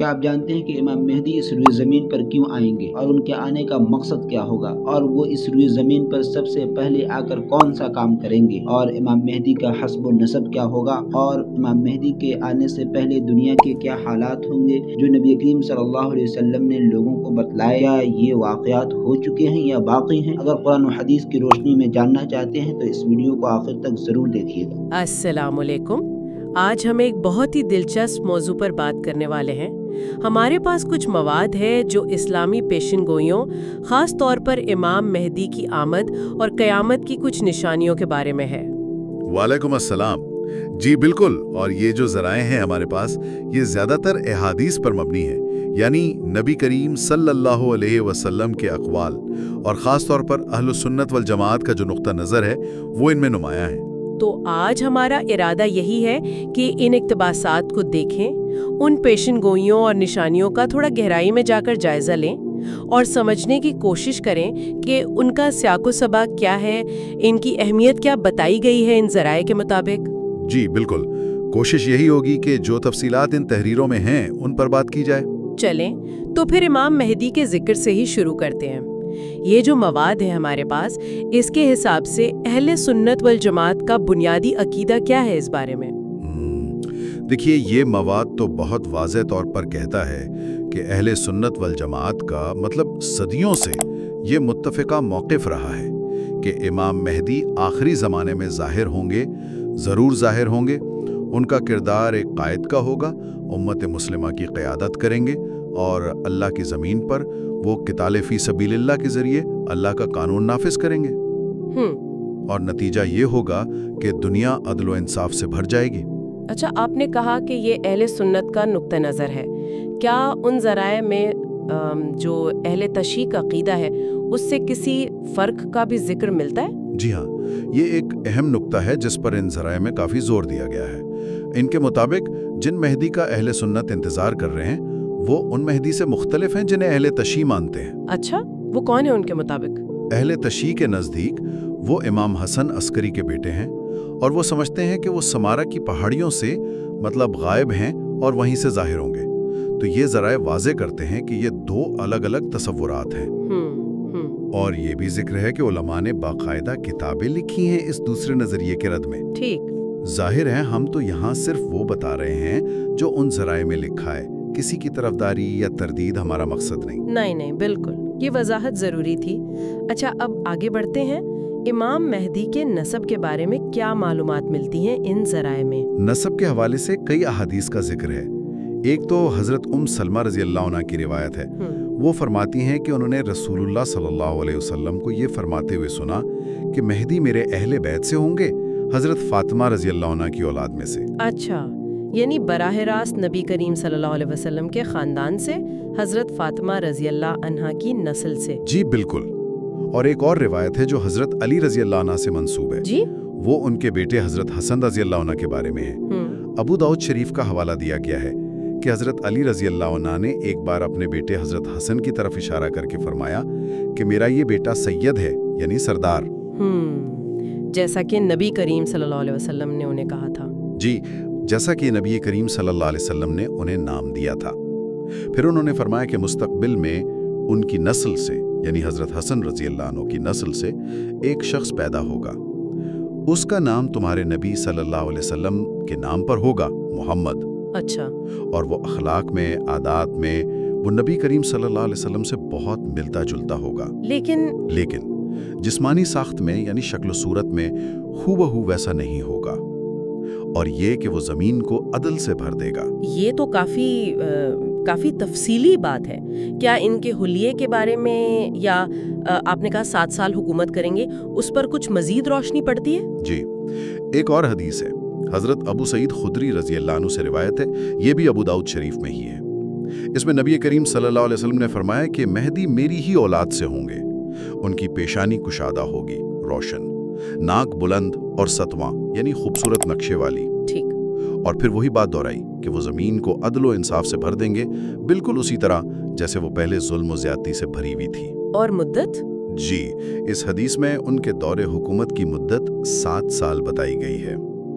کیا آپ جانتے ہیں کہ امام مہدی اس روئے زمین پر کیوں آئیں گے اور ان کے آنے کا مقصد کیا ہوگا، اور وہ اس روئے زمین پر سب سے پہلے آ کر کون سا کام کریں گے، اور امام مہدی کا حسب و نسب کیا ہوگا، اور امام مہدی کے آنے سے پہلے دنیا کے کیا حالات ہوں گے جو نبی کریم صلی اللہ علیہ وسلم نے لوگوں کو بتلائے؟ کیا یہ واقعات ہو چکے ہیں یا باقی ہیں؟ اگر قرآن و حدیث کی روشنی میں جاننا چاہتے ہیں تو اس ویڈیو کو آخر تک ضرور دیکھیے گا۔ السلام علیکم۔ آج ہم ایک بہت ہی دلچسپ موضوع پر بات کرنے والے ہیں۔ ہمارے پاس کچھ مواد ہے جو اسلامی پیشن گوئیوں، خاص طور پر امام مہدی کی آمد اور قیامت کی کچھ نشانیوں کے بارے میں ہے۔ وعلیکم السلام۔ جی بالکل، اور یہ جو ذرائع ہیں ہمارے پاس، یہ زیادہ تر احادیث پر مبنی ہے، یعنی نبی کریم صلی اللہ علیہ وسلم کے اقوال، اور خاص طور پر اہل سنت والجماعت کا جو نقطہ نظر ہے وہ ان میں نمایاں ہے۔ تو آج ہمارا ارادہ یہی ہے کہ ان اقتباسات کو دیکھیں، ان پیشن گوئیوں اور نشانیوں کا تھوڑا گہرائی میں جا کر جائزہ لیں اور سمجھنے کی کوشش کریں کہ ان کا سیاق و سباق کیا ہے، ان کی اہمیت کیا بتائی گئی ہے ان ذرائع کے مطابق۔ جی بالکل، کوشش یہی ہوگی کہ جو تفصیلات ان تحریروں میں ہیں ان پر بات کی جائے۔ چلیں تو پھر امام مہدی کے ذکر سے ہی شروع کرتے ہیں۔ یہ جو مواد ہے ہمارے پاس، اس کے حساب سے اہل سنت والجماعت کا بنیادی عقیدہ کیا ہے اس بارے میں؟ دیکھیے، یہ مواد تو بہت واضح طور پر کہتا ہے کہ اہل سنت والجماعت کا مطلب صدیوں سے یہ متفقہ موقف رہا ہے کہ امام مہدی آخری زمانے میں ظاہر ہوں گے، ضرور ظاہر ہوں گے۔ ان کا کردار ایک قائد کا ہوگا، امت مسلمہ کی قیادت کریں گے، اور اللہ کی زمین پر وہ قتال فی سبیل اللہ کے ذریعے اللہ کا قانون نافذ کریں گے۔ اور نتیجہ یہ ہوگا کہ دنیا عدل و انصاف سے بھر جائے گی۔ اچھا، آپ نے کہا کہ یہ اہل سنت کا نقطہ نظر ہے۔ کیا ان ذرائع میں جو اہل تشیع کا عقیدہ ہے اس سے کسی فرق کا بھی ذکر ملتا ہے؟ جی ہاں، یہ ایک اہم نقطہ ہے جس پر ان ذرائع میں کافی زور دیا گیا ہے۔ ان کے مطابق جن مہدی کا اہل سنت انتظار کر رہے ہیں وہ ان مہدی سے مختلف ہیں جنہیں اہل تشیع مانتے ہیں۔ اچھا، وہ کون ہے ان کے مطابق؟ اہل تشیع کے نزدیک وہ امام حسن عسکری کے بیٹے ہیں، اور وہ سمجھتے ہیں کہ وہ سمارا کی پہاڑیوں سے مطلب غائب ہیں اور وہیں سے ظاہر ہوں گے۔ تو یہ ذرائع واضح کرتے ہیں کہ یہ دو الگ الگ تصورات ہیں۔ اور یہ بھی ذکر ہے کہ علماء نے باقاعدہ کتابیں لکھی ہیں اس دوسرے نظریے کے رد میں۔ ٹھیک، ظاہر ہے ہم تو یہاں صرف وہ بتا رہے ہیں جو ان ذرائع میں لکھا ہے، کسی کی طرفداری یا تردید ہمارا مقصد نہیں۔ نہیں، بالکل، یہ وضاحت ضروری تھی۔ اچھا، اب آگے بڑھتے ہیں۔ امام مہدی کے نسب کے بارے میں کیا معلومات ملتی ہیں ان ذرائع میں؟ نسب کے حوالے سے کئی احادیث کا ذکر ہے۔ ایک تو حضرت سلمہ رضی اللہ عنہ کی روایت ہے۔ وہ فرماتی ہیں کہ انہوں نے رسول اللہ صلی اللہ علیہ وسلم کو یہ فرماتے ہوئے سنا کہ مہدی میرے اہل بیت سے ہوں گے، حضرت فاطمہ رضی اللہ عنہ کی اولاد میں سے۔ اچھا، یعنی براہ راست نبی کریم صلی اللہ علیہ وسلم کے خاندان سے، حضرت فاطمہ رضی اللہ عنہا کی نسل سے۔ جی بالکل۔ اور ایک اور روایت ہے جو حضرت علی رضی اللہ عنہ سے منسوب ہے۔ جی، وہ ان کے بیٹے حضرت حسن رضی اللہ عنہ کے بارے میں ہے۔ ابو داؤد شریف کا حوالہ دیا گیا ہے کہ حضرت علی رضی اللہ عنہ نے ایک بار اپنے بیٹے حضرت حسن کی طرف اشارہ کر کے فرمایا کہ میرا یہ بیٹا سید ہے، یعنی سردار۔ جیسا کہ نبی کریم صلی اللہ علیہ وسلم نے انہیں کہا تھا۔ جی، جیسا کہ نبی کریم صلی اللہ علیہ وسلم نے انہیں نام دیا تھا۔ پھر انہوں نے فرمایا کہ مستقبل میں ان کی نسل سے، یعنی حضرت حسن رضی اللہ عنہ کی نسل سے ایک شخص پیدا ہوگا، اس کا نام تمہارے نبی صلی اللہ علیہ وسلم کے نام پر ہوگا، محمد۔ اچھا، اور وہ اخلاق میں، عادات میں وہ نبی کریم صلی اللہ علیہ وسلم سے بہت ملتا جلتا ہوگا، لیکن جسمانی ساخت میں یعنی شکل و صورت میں ہو بہو ویسا نہیں ہوگا، اور یہ کہ وہ زمین کو عدل سے بھر دے گا۔ یہ تو کافی تفصیلی بات ہے۔ کیا ان کے حلیے کے بارے میں، یا آپ نے کہا 7 سال حکومت کریں گے، اس پر کچھ مزید روشنی پڑتی ہے؟ جی، ایک اور حدیث ہے، حضرت ابو سعید خدری رضی اللہ عنہ سے روایت ہے، یہ بھی ابو داؤد شریف میں ہی ہے۔ اس میں نبی کریم صلی اللہ علیہ وسلم نے فرمایا کہ مہدی میری ہی اولاد سے ہوں گے، ان کی پیشانی کشادہ ہوگی، روشن، ناک بلند اور ستواں یعنی خوبصورت نقشے والی۔ ٹھیک، اور پھر وہی بات دہرائی کہ وہ زمین کو عدل و انصاف سے بھر دیں گے، بالکل اسی طرح جیسے وہ پہلے ظلم و زیادتی سے بھری ہوئی تھی۔ اور مدت؟ جی، اس حدیث میں ان کے دور حکومت کی مدت 7 سال بتائی گئی ہے۔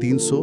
300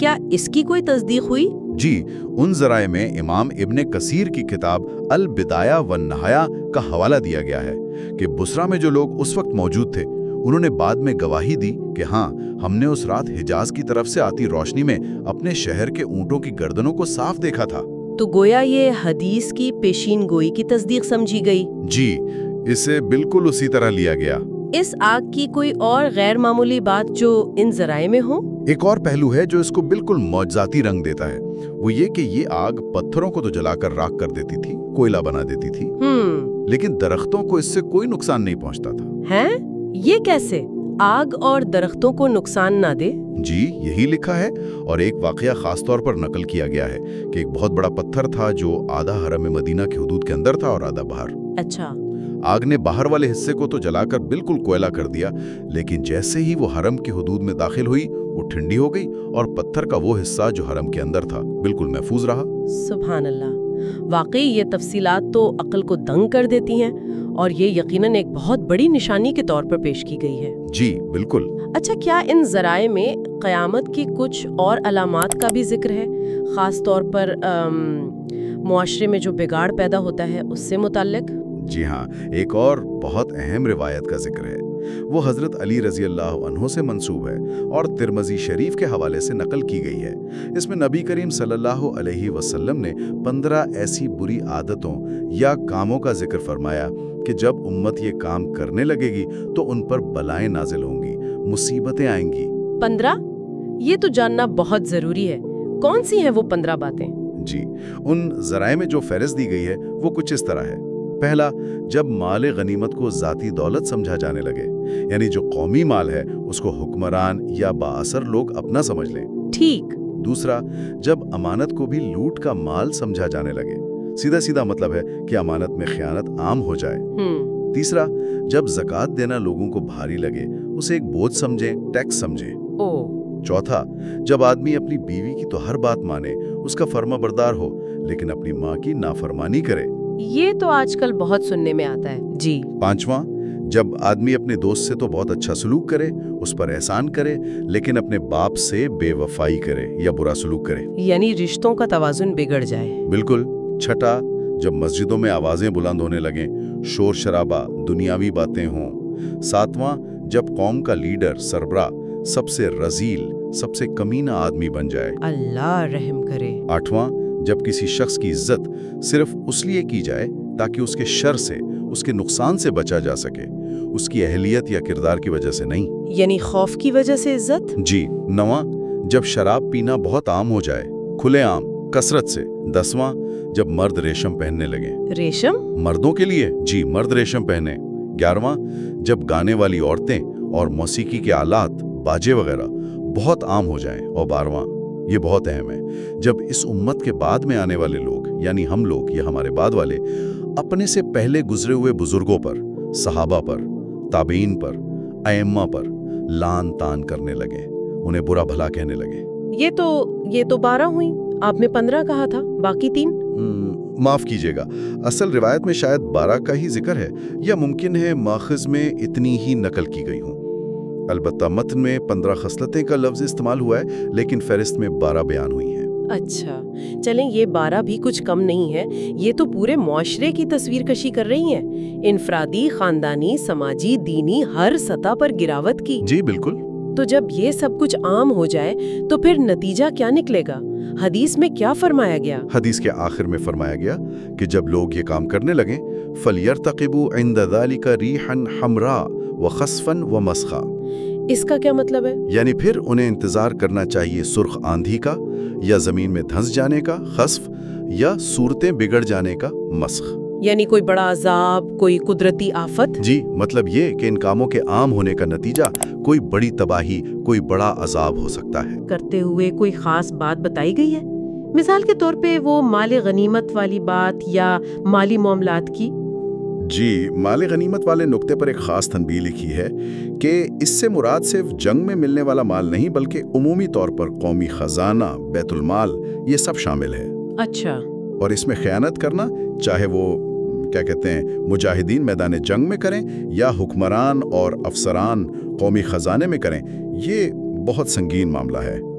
کیا اس کی کوئی تصدیق ہوئی؟ جی، ان ذرائع میں امام ابن کثیر کی کتاب البدایہ والنہایہ کا حوالہ دیا گیا ہے کہ بصرہ میں جو لوگ اس وقت موجود تھے انہوں نے بعد میں گواہی دی کہ ہاں، ہم نے اس رات حجاز کی طرف سے آتی روشنی میں اپنے شہر کے اونٹوں کی گردنوں کو صاف دیکھا تھا۔ تو گویا یہ حدیث کی پیشین گوئی کی تصدیق سمجھی گئی؟ جی، اسے بالکل اسی طرح لیا گیا۔ اس آگ کی کوئی اور غیر معمولی بات جو ان ذرائع میں ہو؟ ایک اور پہلو ہے جو اس کو بالکل معجزاتی رنگ دیتا ہے، وہ یہ کہ یہ آگ پتھروں کو تو جلا کر راکھ کر دیتی تھی، کوئلہ بنا دیتی تھی، لیکن درختوں کو اس سے کوئی نقصان نہیں پہنچتا تھا۔ ہیں؟ یہ کیسے؟ آگ اور درختوں کو نقصان نہ دے؟ جی، یہی لکھا ہے، اور ایک واقعہ خاص طور پر نقل کیا گیا ہے کہ ایک بہت بڑا پتھر تھا جو آدھا حرم مدینہ کے حدود کے اندر تھا اور آدھا باہر۔ اچھا۔ آگ نے باہر والے حصے کو تو جلا کر بالکل کوئلہ کر دیا، لیکن جیسے ہی وہ حرم کی حدود میں داخل ہوئی وہ ٹھنڈی ہو گئی اور پتھر کا وہ حصہ جو حرم کے اندر تھا بالکل محفوظ رہا۔ سبحان اللہ، واقعی یہ تفصیلات تو عقل کو دنگ کر دیتی ہیں، اور یہ یقیناً ایک بہت بڑی نشانی کے طور پر پیش کی گئی ہے۔ جی بالکل۔ اچھا، کیا ان ذرائع میں قیامت کی کچھ اور علامات کا بھی ذکر ہے، خاص طور پر معاشرے میں جو بگاڑ پیدا ہوتا ہے اس سے متعلق؟ جی ہاں، ایک اور بہت اہم روایت کا ذکر ہے، وہ حضرت علی رضی اللہ عنہ سے منسوب ہے اور ترمذی شریف کے حوالے سے نقل کی گئی ہے۔ اس میں نبی کریم صلی اللہ علیہ وسلم نے 15 ایسی بری عادتوں یا کاموں کا ذکر فرمایا کہ جب امت یہ کام کرنے لگے گی تو ان پر بلائیں نازل ہوں گی، مصیبتیں آئیں گی۔ 15؟ یہ تو جاننا بہت ضروری ہے، کون سی ہیں وہ 15 باتیں؟ جی، ان ذرائع میں جو فہرست دی گئی ہے وہ کچھ اس طرح ہے۔ پہلا، جب مال غنیمت کو ذاتی دولت سمجھا جانے لگے، یعنی جو قومی مال ہے اس کو حکمران یا بااثر لوگ اپنا سمجھ لیں۔ ٹھیک۔ دوسرا، جب امانت کو بھی لوٹ کا مال سمجھا جانے لگے، سیدھا سیدھا مطلب ہے کہ امانت میں خیانت عام ہو جائے۔ تیسرا، جب زکوٰۃ دینا لوگوں کو بھاری لگے، اسے ایک بوجھ سمجھیں، ٹیکس سمجھیں۔ چوتھا، جب آدمی اپنی بیوی کی تو ہر بات مانے، اس کا فرما بردار ہو، لیکن اپنی ماں کی نافرمانی کرے۔ یہ تو آج کل بہت سننے میں آتا ہے۔ جی۔ پانچواں، جب آدمی اپنے دوست سے تو بہت اچھا سلوک کرے، اس پر احسان کرے، لیکن اپنے باپ سے بے وفائی کرے یا برا سلوک کرے، یعنی رشتوں کا توازن بگڑ جائے۔ بالکل۔ چھٹا، جب مسجدوں میں آوازیں بلند ہونے لگیں، شور شرابہ، دنیاوی باتیں ہوں۔ ساتواں، جب قوم کا لیڈر، سربراہ، سب سے رذیل، سب سے کمینہ آدمی بن جائے۔ اللہ رحم کرے۔ آٹھواں، جب کسی شخص کی عزت صرف اس لیے کی جائے تاکہ اس کے شر سے، اس کے نقصان سے بچا جا سکے، اس کی اہلیت یا کردار کی وجہ سے نہیں، یعنی خوف کی وجہ سے عزت۔ جی۔ نواں، جب شراب پینا بہت عام ہو جائے، کھلے عام، کثرت سے۔ 10واں، جب مرد ریشم پہننے لگے۔ ریشم؟ مردوں کے لیے؟ جی، مرد ریشم پہنے۔ 11واں، جب گانے والی عورتیں اور موسیقی کے آلات، باجے وغیرہ بہت عام ہو جائیں۔ اور 12واں، یہ بہت اہم ہے، جب اس امت کے بعد میں آنے والے لوگ، یعنی ہم لوگ یا ہمارے بعد والے، اپنے سے پہلے گزرے ہوئے بزرگوں پر، صحابہ پر، تابعین پر، ائمہ پر لان تان کرنے لگے، انہیں برا بھلا کہنے لگے۔ یہ تو 12 ہوئی، آپ نے 15 کہا تھا، باقی 3؟ معاف کیجیے گا، اصل روایت میں شاید 12 کا ہی ذکر ہے، یا ممکن ہے ماخذ میں اتنی ہی نقل کی گئی ہوں۔ البتہ متن میں 15 خصلتیں کا لفظ استعمال ہوا ہے، لیکن فہرست میں 12 بیان ہوئی ہیں۔ اچھا، چلیں، یہ 12 بھی کچھ کم نہیں ہے، یہ تو پورے معاشرے کی تصویر کشی کر رہی ہیں، انفرادی، خاندانی، سماجی، دینی، ہر سطح پر گراوٹ کی۔ جی بالکل۔ تو جب یہ سب کچھ عام ہو جائے تو پھر نتیجہ کیا نکلے گا؟ حدیث میں کیا فرمایا گیا؟ حدیث کے آخر میں فرمایا گیا کہ جب لوگ یہ کام کرنے لگیں، فَلْيَرْتَقِبُوا عِنْدَ ذَلِكَ رِيحًا حَمْرَاءَ وَخَسْفًا وَمَسْخًا۔ اس کا کیا مطلب ہے؟ یعنی پھر انہیں انتظار کرنا چاہیے سرخ آندھی کا، یا زمین میں دھنس جانے کا خسف، یا صورتیں بگڑ جانے کا مسخ۔ یعنی کوئی بڑا عذاب، کوئی قدرتی آفت؟ جی، مطلب یہ کہ ان کاموں کے عام ہونے کا نتیجہ کوئی بڑی تباہی، کوئی بڑا عذاب ہو سکتا ہے۔ کرتے ہوئے کوئی خاص بات بتائی گئی ہے؟ مثال کے طور پہ وہ مال غنیمت والی بات یا مالی معاملات کی؟ جی، مال غنیمت والے نقطے پر ایک خاص تنبیہ لکھی ہے کہ اس سے مراد صرف جنگ میں ملنے والا مال نہیں، بلکہ عمومی طور پر قومی خزانہ، بیت المال، یہ سب شامل ہے۔ اچھا۔ اور اس میں خیانت کرنا، چاہے وہ مجاہدین میدان جنگ میں کریں یا حکمران اور افسران قومی خزانے میں کریں، یہ بہت سنگین معاملہ ہے،